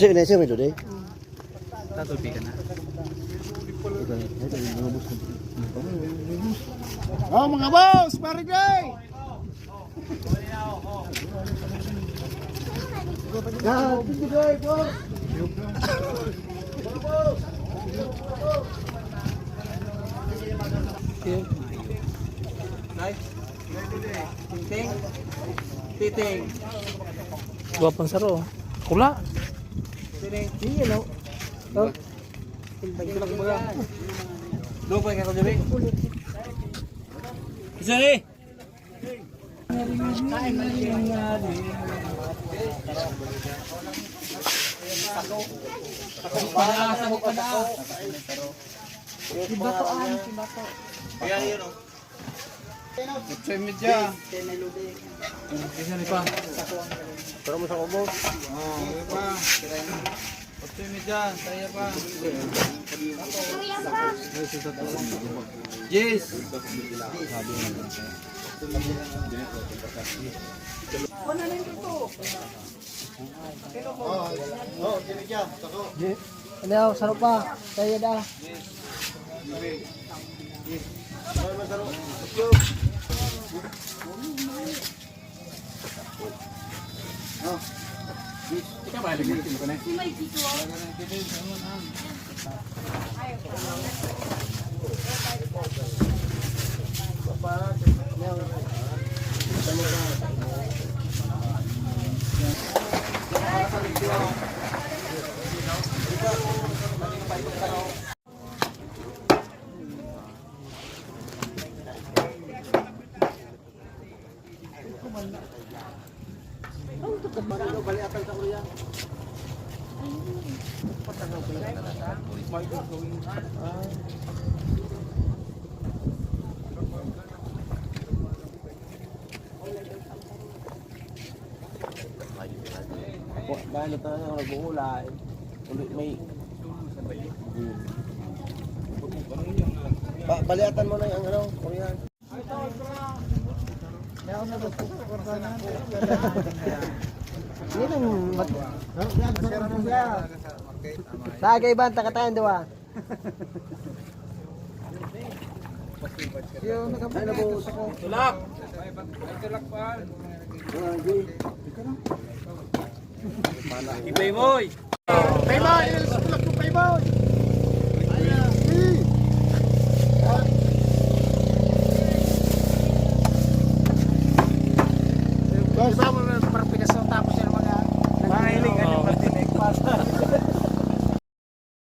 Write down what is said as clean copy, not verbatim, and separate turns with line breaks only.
Sige na siya may doon eh.
Tatulpi ka na.
Oh mga boss, barigay!
God, bigay boss.
Titing. Titing.
Guwapang saro. Kula.
Titing.
Sige no. Oh.
Lupa ka ko jabi. Isa ni. Ayan yun o.
Sa media.
Isa ni pa.
Pero mo sa kubo.
Otoy mi dyan. Saya pa. Yes.
Oh, sini siya. Tako.
Ano, sarap pa. Kaya dah.
Ika ba lagi dito ko na?
Dahil ito na nag-uulay. Ulit may... Baliatan mo na yung ano, Korean. Ini nang Sagay ban takatayan dua. Yung nakabuo sa ko.
Tulak. Ibay moy.
Payboy, ilus ko lang yung payboy.